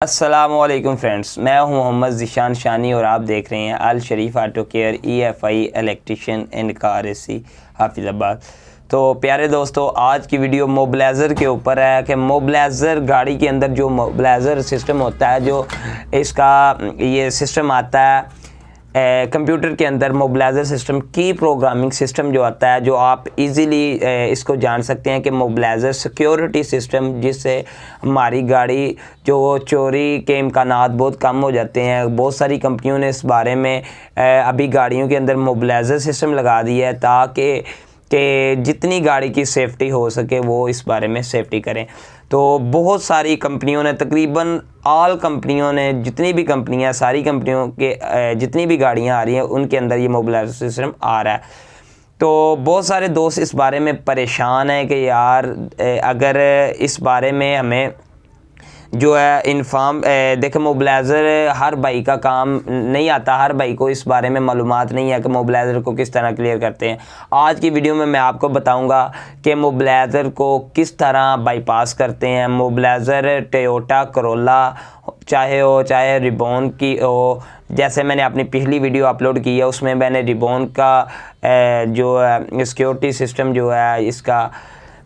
अस्सलामुअलैकुम फ्रेंड्स, मैं हूं मोहम्मद ज़ीशान शानी और आप देख रहे हैं Al Sharif auto care EFI electrician and car AC Hafizabad. तो प्यारे दोस्तों, आज की वीडियो मोबिलाइज़र के ऊपर है कि मोबिलाइज़र गाड़ी के अंदर जो मोबिलाइज़र सिस्टम होता है, जो इसका ये सिस्टम आता है कंप्यूटर के अंदर, मोबिलाइज़र सिस्टम की प्रोग्रामिंग सिस्टम जो आता है, जो आप इजीली इसको जान सकते हैं कि मोबिलाइज़र सिक्योरिटी सिस्टम, जिससे हमारी गाड़ी जो चोरी के इम्कानात बहुत कम हो जाते हैं। बहुत सारी कंपनियों ने इस बारे में अभी गाड़ियों के अंदर मोबिलाइज़र सिस्टम लगा दिया है ताकि जितनी गाड़ी की सेफ्टी हो सके वो इस बारे में सेफ्टी करें। तो बहुत सारी कंपनियों ने, तकरीबन ऑल कंपनियों ने, जितनी भी कंपनियां, सारी कंपनियों के जितनी भी गाड़ियां आ रही हैं उनके अंदर ये मोबिलाइज़र सिस्टम आ रहा है। तो बहुत सारे दोस्त इस बारे में परेशान हैं कि यार अगर इस बारे में हमें जो है इन्फॉर्म देखें, मोबिलाइज़र हर भाई का काम नहीं आता, हर भाई को इस बारे में मालूमात नहीं है कि मोबिलाइज़र को किस तरह क्लियर करते हैं। आज की वीडियो में मैं आपको बताऊंगा कि मोबिलाइज़र को किस तरह बाईपास करते हैं। मोबिलाइज़र टोयोटा करोला चाहे रिबॉन की हो, जैसे मैंने अपनी पिछली वीडियो अपलोड की है उसमें मैंने रिबॉन का जो सिक्योरिटी सिस्टम जो है, इसका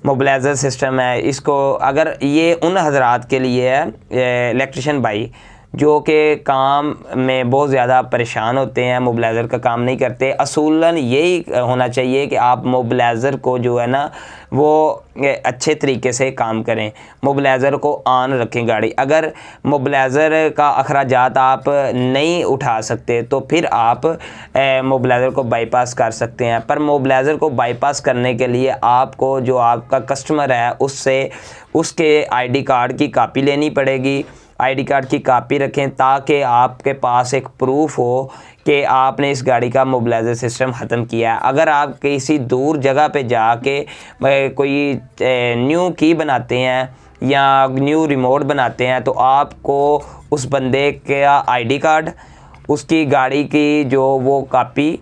मोबिलाइज़र सिस्टम है, इसको अगर ये उन हज़रात के लिए है इलेक्ट्रिशियन भाई जो कि काम में बहुत ज़्यादा परेशान होते हैं, मोबिलाइज़र का काम नहीं करते। असूलन यही होना चाहिए कि आप मोबिलाइज़र को जो है ना वो अच्छे तरीके से काम करें, मोबिलाइज़र को ऑन रखें गाड़ी। अगर मोबिलाइज़र का अखराजात आप नहीं उठा सकते तो फिर आप मोबिलाइज़र को बाईपास कर सकते हैं। पर मोबिलाइज़र को बाईपास करने के लिए आपको, जो आपका कस्टमर है, उससे उसके ID कार्ड की कापी लेनी पड़ेगी। ID कार्ड की कापी रखें ताकि आपके पास एक प्रूफ हो कि आपने इस गाड़ी का मोबिलाइज़र सिस्टम ख़त्म किया है। अगर आप किसी दूर जगह पे जाके कोई न्यू की बनाते हैं या न्यू रिमोट बनाते हैं तो आपको उस बंदे का ID कार्ड, उसकी गाड़ी की जो वो कापी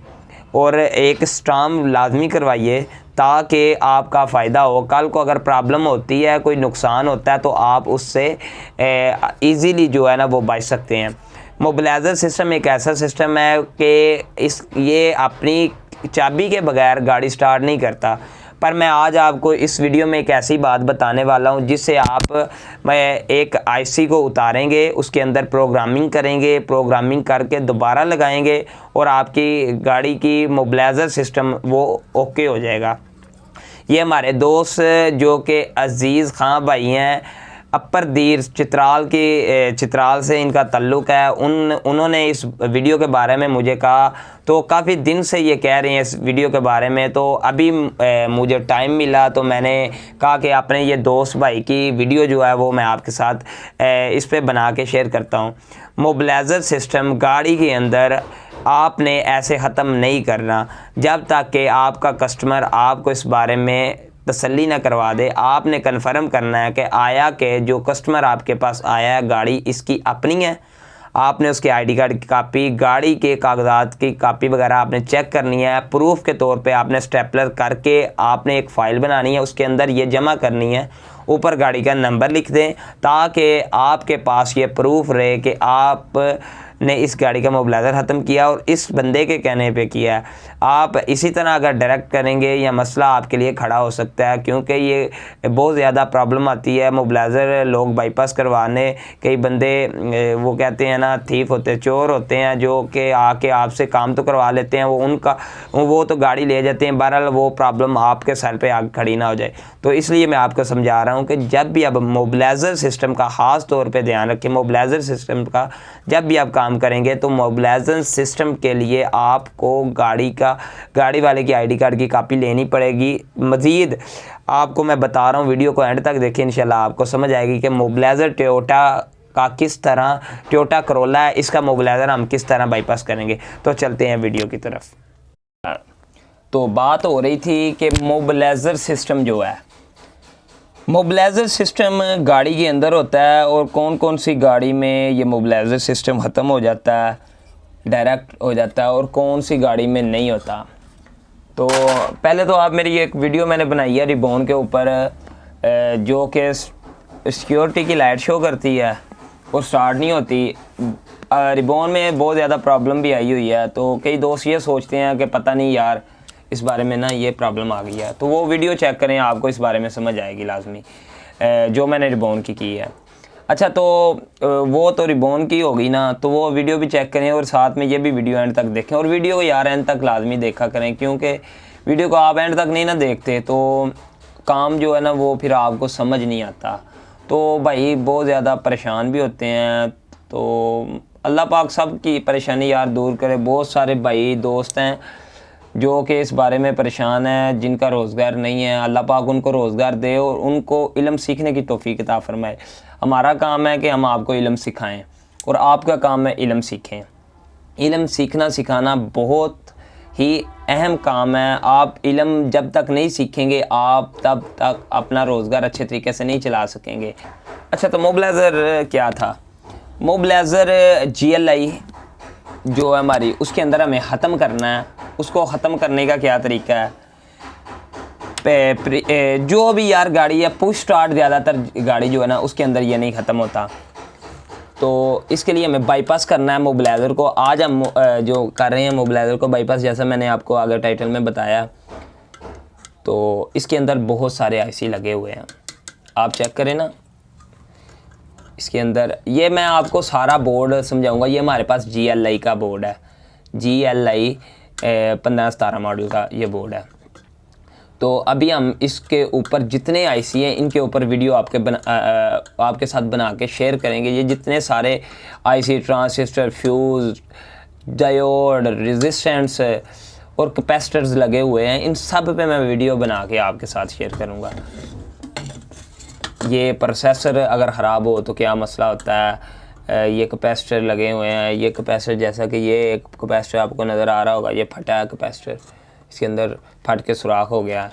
और एक स्टाम्प लाजमी करवाइए ताकि आपका फ़ायदा हो। कल को अगर प्रॉब्लम होती है, कोई नुकसान होता है तो आप उससे इजीली जो है ना वो बच सकते हैं। मोबिलाइज़र सिस्टम एक ऐसा सिस्टम है कि ये अपनी चाबी के बगैर गाड़ी स्टार्ट नहीं करता। पर मैं आज आपको इस वीडियो में एक ऐसी बात बताने वाला हूं जिससे आप एक IC को उतारेंगे, उसके अंदर प्रोग्रामिंग करेंगे, प्रोग्रामिंग करके दोबारा लगाएंगे और आपकी गाड़ी की मोबिलाइज़र सिस्टम वो ओके हो जाएगा। ये हमारे दोस्त जो कि अज़ीज़ खां भाई हैं, अपर दीर चित्राल से इनका ताल्लुक़ है, उन्होंने इस वीडियो के बारे में मुझे कहा, तो काफ़ी दिन से ये कह रहे हैं इस वीडियो के बारे में। तो अभी मुझे टाइम मिला तो मैंने कहा कि अपने ये दोस्त भाई की वीडियो जो है वो मैं आपके साथ इस पे बना के शेयर करता हूँ। मोबिलाइज़र सिस्टम गाड़ी के अंदर आपने ऐसे ख़त्म नहीं करना जब तक कि आपका कस्टमर आपको इस बारे में तसल्ली ना करवा दे। आपने कन्फर्म करना है कि आया कि जो कस्टमर आपके पास आया है गाड़ी इसकी अपनी है। आपने उसके ID कार्ड की कापी, गाड़ी के कागजात की कापी वगैरह आपने चेक करनी है। प्रूफ के तौर पे आपने स्टेपलर करके आपने एक फ़ाइल बनानी है, उसके अंदर ये जमा करनी है। ऊपर गाड़ी का नंबर लिख दें ताकि आपके पास ये प्रूफ रहे कि आप ने इस गाड़ी का मोबिलाइज़र ख़त्म किया और इस बंदे के कहने पे किया है। आप इसी तरह अगर डायरेक्ट करेंगे या मसला आपके लिए खड़ा हो सकता है, क्योंकि ये बहुत ज़्यादा प्रॉब्लम आती है। मोबिलाइज़र लोग बाईपास करवाने, कई बंदे वो कहते हैं ना थीफ होते हैं, चोर होते हैं, जो कि आके आपसे काम तो करवा लेते हैं, वो तो गाड़ी ले जाते हैं। बहरहाल वो प्रॉब्लम आपके सर पे आग खड़ी ना हो जाए। तो इसलिए मैं आपको समझा रहा हूँ कि जब भी आप मोबिलाइज़र सिस्टम का ख़ास तौर पे ध्यान रखें। मोबिलाइज़र सिस्टम का जब भी आप काम करेंगे तो मोबिलाइज़र सिस्टम के लिए आपको गाड़ी वाले की ID कार्ड की कापी लेनी पड़ेगी। मज़ीद आपको मैं बता रहा हूँ, वीडियो को एंड तक देखें, इंशाल्लाह आपको समझ आएगी कि मोबिलाइज़र टोयोटा करोला है, इसका मोबिलाइज़र हम किस तरह बाईपास करेंगे। तो चलते हैं वीडियो की तरफ। तो बात हो रही थी कि मोबिलाइज़र सिस्टम जो है, मोबिलाइज़र सिस्टम गाड़ी के अंदर होता है और कौन कौन सी गाड़ी में ये मोबिलाइज़र सिस्टम ख़त्म हो जाता है, डायरेक्ट हो जाता है, और कौन सी गाड़ी में नहीं होता। तो पहले तो आप मेरी एक वीडियो मैंने बनाई है रिबॉन के ऊपर, जो कि सिक्योरिटी की लाइट शो करती है, और स्टार्ट नहीं होती। रिबॉन में बहुत ज़्यादा प्रॉब्लम भी आई हुई है, तो कई दोस्त ये सोचते हैं कि पता नहीं यार इस बारे में ना ये प्रॉब्लम आ गई है, तो वो वीडियो चेक करें, आपको इस बारे में समझ आएगी लाजमी, जो मैंने रिबॉन की है। अच्छा, तो वो तो रिबॉन की होगी ना, तो वो वीडियो भी चेक करें और साथ में ये भी वीडियो एंड तक देखें। और वीडियो को यार एंड तक लाजमी देखा करें, क्योंकि वीडियो को आप एंड तक नहीं ना देखते तो काम जो है ना वो फिर आपको समझ नहीं आता, तो भाई बहुत ज़्यादा परेशान भी होते हैं। तो अल्लाह पाक सब की परेशानी यार दूर करे। बहुत सारे भाई दोस्त हैं जो कि इस बारे में परेशान है, जिनका रोज़गार नहीं है, अल्लाह पाक उनको रोज़गार दे और उनको इल्म सीखने की तौफीक अता फरमाए। हमारा काम है कि हम आपको इल्म सिखाएं और आपका काम है इल्म सीखें। इल्म सीखना सिखाना बहुत ही अहम काम है। आप इल्म जब तक नहीं सीखेंगे आप तब तक अपना रोज़गार अच्छे तरीके से नहीं चला सकेंगे। अच्छा, तो मोबिलाइज़र क्या था? मोबिलाइज़र GLI जो है हमारी, उसके अंदर हमें ख़त्म करना है। उसको ख़त्म करने का क्या तरीका है? जो भी यार गाड़ी है पुश स्टार्ट, ज़्यादातर गाड़ी जो है ना उसके अंदर ये नहीं ख़त्म होता, तो इसके लिए हमें बाईपास करना है मोबिलाइज़र को। आज हम जो कर रहे हैं मोबिलाइज़र को बाईपास, जैसा मैंने आपको आगे टाइटल में बताया। तो इसके अंदर बहुत सारे IC लगे हुए हैं, आप चेक करें ना। इसके अंदर ये मैं आपको सारा बोर्ड समझाऊंगा। ये हमारे पास GLI का बोर्ड है, GLI 15-17 मॉडल का ये बोर्ड है। तो अभी हम इसके ऊपर जितने IC हैं इनके ऊपर वीडियो आपके साथ बना के शेयर करेंगे। ये जितने सारे IC, transistor, fuse, diode, resistance और कैपेसिटर्स लगे हुए हैं, इन सब पे मैं वीडियो बना के आपके साथ शेयर करूँगा। ये प्रोसेसर अगर ख़राब हो तो क्या मसला होता है, ये कैपेसिटर लगे हुए हैं। ये कैपेसिटर, जैसा कि ये एक कैपेसिटर आपको नज़र आ रहा होगा, ये फटा है कैपेसिटर, इसके अंदर फट के सुराख हो गया।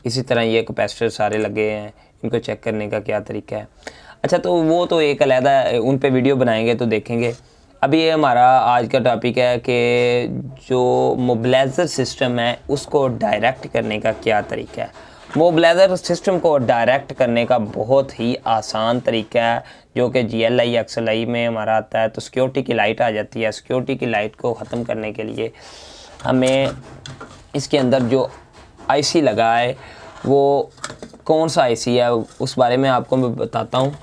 इसी तरह ये कैपेसिटर सारे लगे हैं, इनको चेक करने का क्या तरीका है। अच्छा, तो वो तो एक अलहदा उन पे वीडियो बनाएंगे तो देखेंगे। अभी ये हमारा आज का टॉपिक है कि जो मोबिलाइज़र सिस्टम है उसको डायरेक्ट करने का क्या तरीका है। मोबिलाइज़र सिस्टम को डायरेक्ट करने का बहुत ही आसान तरीका है, जो कि GLI XLI में हमारा आता है। तो सिक्योरिटी की लाइट आ जाती है। सिक्योरिटी की लाइट को ख़त्म करने के लिए हमें इसके अंदर जो IC लगा है वो कौन सा IC है उस बारे में आपको मैं बताता हूँ।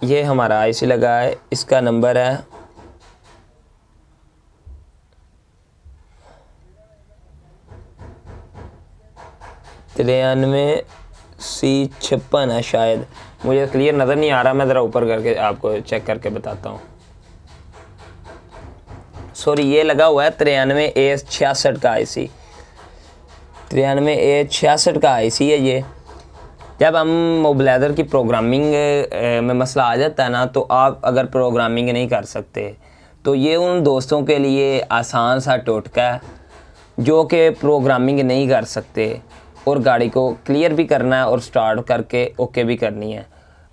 ये हमारा IC लगा है, इसका नंबर है 93C56 है शायद, मुझे क्लियर नज़र नहीं आ रहा। मैं ज़रा ऊपर करके आपको चेक करके बताता हूँ। सॉरी, ये लगा हुआ है 93A66 का IC, 93A66 का IC है ये। जब हम मोबिलाइज़र की प्रोग्रामिंग में मसला आ जाता है ना, तो आप अगर प्रोग्रामिंग नहीं कर सकते तो ये उन दोस्तों के लिए आसान सा टोटका है जो कि प्रोग्रामिंग नहीं कर सकते और गाड़ी को क्लियर भी करना है और स्टार्ट करके ओके भी करनी है,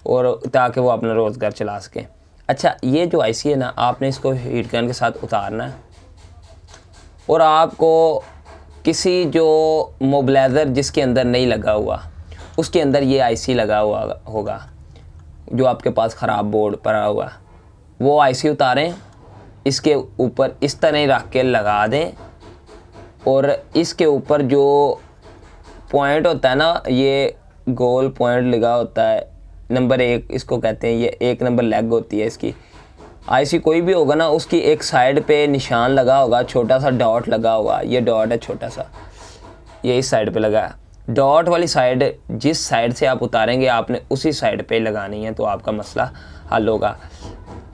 और ताकि वो अपना रोज़गार चला सकें। अच्छा, ये जो IC है ना, आपने इसको हीट गन के साथ उतारना है और आपको किसी जो मोबिलाइज़र जिसके अंदर नहीं लगा हुआ उसके अंदर ये IC लगा हुआ होगा, जो आपके पास ख़राब बोर्ड पड़ा हुआ, वो IC उतारें, इसके ऊपर इस तरह रख के लगा दें और इसके ऊपर जो पॉइंट होता है ना, ये गोल पॉइंट लगा होता है, नंबर 1 इसको कहते हैं। ये 1 नंबर लेग होती है इसकी। IC कोई भी होगा ना, उसकी एक साइड पे निशान लगा होगा, छोटा सा डॉट लगा होगा। ये डॉट है छोटा सा, ये इस साइड पे लगा है। डॉट वाली साइड जिस साइड से आप उतारेंगे आपने उसी साइड पे लगानी है, तो आपका मसला हल होगा।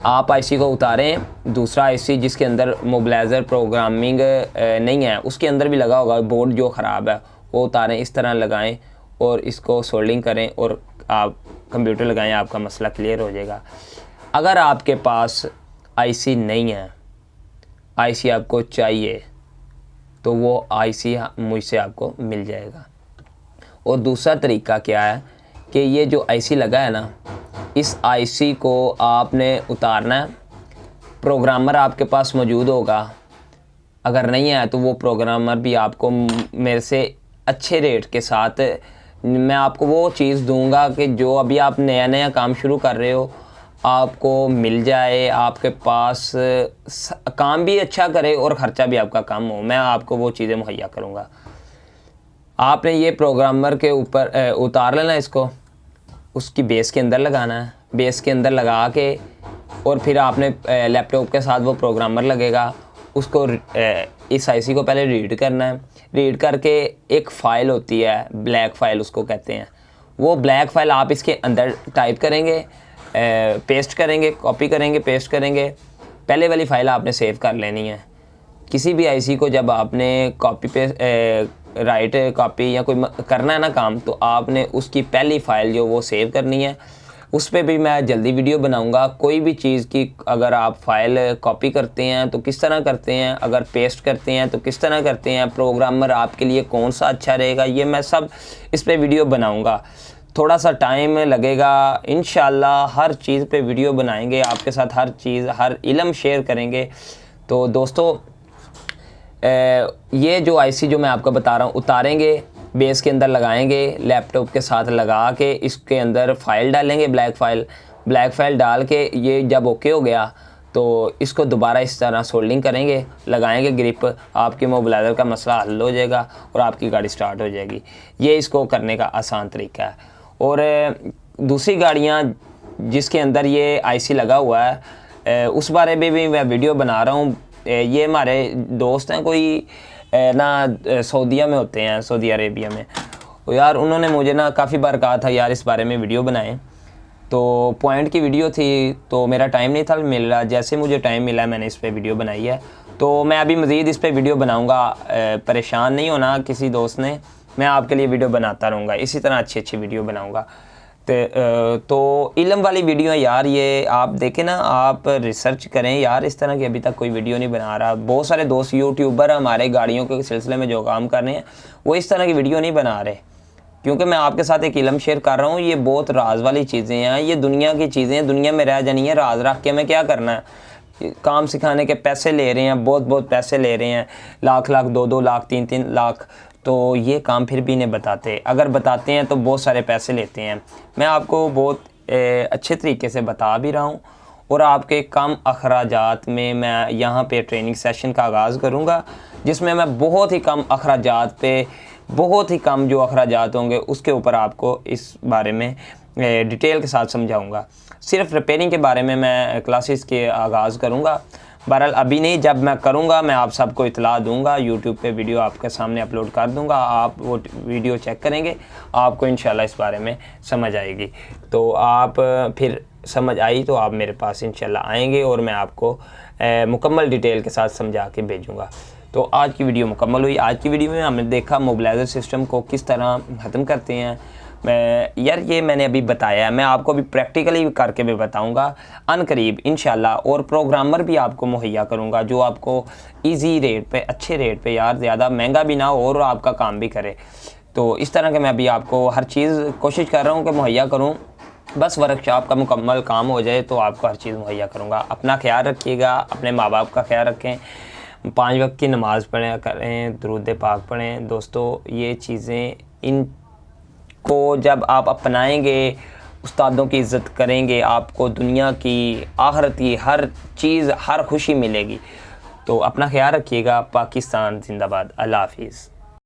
आप IC को उतारें, दूसरा IC जिसके अंदर मोबिलाइज़र प्रोग्रामिंग नहीं है उसके अंदर भी लगा होगा, बोर्ड जो ख़राब है वो उतारें, इस तरह लगाएं और इसको सोल्डिंग करें और आप कंप्यूटर लगाएं, आपका मसला क्लियर हो जाएगा। अगर आपके पास IC नहीं है, IC आपको चाहिए, तो वो IC मुझसे आपको मिल जाएगा। और दूसरा तरीका क्या है कि ये जो IC लगा है ना, इस IC को आपने उतारना है। प्रोग्रामर आपके पास मौजूद होगा, अगर नहीं है तो वो प्रोग्रामर भी आपको मेरे से अच्छे रेट के साथ मैं आपको वो चीज़ दूंगा कि जो अभी आप नया नया काम शुरू कर रहे हो आपको मिल जाए, आपके पास काम भी अच्छा करे और ख़र्चा भी आपका कम हो। मैं आपको वो चीज़ें मुहैया करूँगा। आपने ये प्रोग्रामर के ऊपर उतार लेना, इसको उसकी बेस के अंदर लगाना है। बेस के अंदर लगा के और फिर आपने लैपटॉप के साथ वो प्रोग्रामर लगेगा, उसको इस आईसी को पहले रीड करना है। रीड करके एक फ़ाइल होती है, ब्लैक फ़ाइल उसको कहते हैं। वो ब्लैक फ़ाइल आप इसके अंदर टाइप करेंगे, पेस्ट करेंगे, कॉपी करेंगे, पेस्ट करेंगे। पहले वाली फ़ाइल आपने सेव कर लेनी है। किसी भी आईसी को जब आपने कॉपी पे राइट कॉपी या कोई करना है ना काम, तो आपने उसकी पहली फ़ाइल जो वो सेव करनी है। उस पर भी मैं जल्दी वीडियो बनाऊंगा। कोई भी चीज़ की अगर आप फाइल कॉपी करते हैं तो किस तरह करते हैं, अगर पेस्ट करते हैं तो किस तरह करते हैं, प्रोग्रामर आपके लिए कौन सा अच्छा रहेगा, ये मैं सब इस पर वीडियो बनाऊंगा। थोड़ा सा टाइम लगेगा, इंशाल्लाह हर चीज़ पे वीडियो बनाएंगे आपके साथ, हर चीज़ हर इल्म शेयर करेंगे। तो दोस्तों ये जो आईसी जो मैं आपको बता रहा हूँ उतारेंगे, बेस के अंदर लगाएंगे, लैपटॉप के साथ लगा के इसके अंदर फ़ाइल डालेंगे, ब्लैक फ़ाइल डाल के ये जब ओके हो गया तो इसको दोबारा इस तरह सोल्डिंग करेंगे, लगाएंगे ग्रिप, आपके मोबिलाइज़र का मसला हल हो जाएगा और आपकी गाड़ी स्टार्ट हो जाएगी। ये इसको करने का आसान तरीका है। और दूसरी गाड़ियाँ जिसके अंदर ये आईसी लगा हुआ है उस बारे में भी मैं वीडियो बना रहा हूँ। ये हमारे दोस्त हैं कोई ना सऊदीया में होते हैं, सऊदी अरेबिया में। तो यार उन्होंने मुझे ना काफ़ी बार कहा था यार इस बारे में वीडियो बनाएं, तो पॉइंट की वीडियो थी तो मेरा टाइम नहीं था मिल रहा। जैसे मुझे टाइम मिला मैंने इस पर वीडियो बनाई है। तो मैं अभी मज़ीद इस पर वीडियो बनाऊंगा। परेशान नहीं होना किसी दोस्त ने, मैं आपके लिए वीडियो बनाता रहूँगा, इसी तरह अच्छी वीडियो बनाऊँगा। तो इल्म वाली वीडियो है यार, ये आप देखें ना, आप रिसर्च करें यार। इस तरह की अभी तक कोई वीडियो नहीं बना रहा। बहुत सारे दोस्त यूट्यूबर हमारे गाड़ियों के सिलसिले में जो काम कर रहे हैं वो इस तरह की वीडियो नहीं बना रहे, क्योंकि मैं आपके साथ एक इल्म शेयर कर रहा हूँ। ये बहुत राज वाली चीज़ें हैं, ये दुनिया की चीज़ें हैं, दुनिया में रह जानी है। राज रख के हमें क्या करना है, काम सिखाने के पैसे ले रहे हैं, बहुत पैसे ले रहे हैं, लाख 2 लाख 3 लाख। तो ये काम फिर भी नहीं बताते, अगर बताते हैं तो बहुत सारे पैसे लेते हैं। मैं आपको बहुत अच्छे तरीके से बता भी रहा हूँ और आपके कम अखराजात में मैं यहाँ पे ट्रेनिंग सेशन का आगाज़ करूँगा, जिसमें मैं बहुत ही कम अखराजात पे, बहुत ही कम जो अखराजात होंगे उसके ऊपर आपको इस बारे में डिटेल के साथ समझाऊँगा। सिर्फ रिपेयरिंग के बारे में मैं क्लासेस के आगाज़ करूँगा। बहरहाल अभी नहीं, जब मैं करूँगा मैं आप सबको इतला दूँगा, यूट्यूब पे वीडियो आपके सामने अपलोड कर दूँगा। आप वो वीडियो चेक करेंगे, आपको इंशाल्लाह इस बारे में समझ आएगी। तो आप फिर समझ आई तो आप मेरे पास इंशाल्लाह आएंगे और मैं आपको मुकम्मल डिटेल के साथ समझा के भेजूँगा। तो आज की वीडियो मुकम्मल हुई। आज की वीडियो में हमने देखा मोबिलाइज़र सिस्टम को किस तरह ख़त्म करते हैं। यार ये मैंने अभी बताया है, मैं आपको अभी प्रैक्टिकली करके भी बताऊंगा अनकरीब इंशाल्लाह। और प्रोग्रामर भी आपको मुहैया करूंगा जो आपको इजी रेट पे, अच्छे रेट पे, यार ज़्यादा महंगा भी ना हो और आपका काम भी करे। तो इस तरह के मैं अभी आपको हर चीज़ कोशिश कर रहा हूँ कि मुहैया करूँ। बस वर्कशॉप का मुकम्मल काम हो जाए तो आपको हर चीज़ मुहैया करूँगा। अपना ख्याल रखिएगा, अपने माँ बाप का ख्याल रखें, 5 वक्त की नमाज़ पढ़ें करें, दुरूद पाक पढ़ें। दोस्तों ये चीज़ें इन को जब आप अपनाएंगे, उस्तादों की इज़्ज़त करेंगे, आपको दुनिया की, आखिरत की हर चीज़, हर खुशी मिलेगी। तो अपना ख्याल रखिएगा। पाकिस्तान जिंदाबाद। अल्लाह हाफिज़।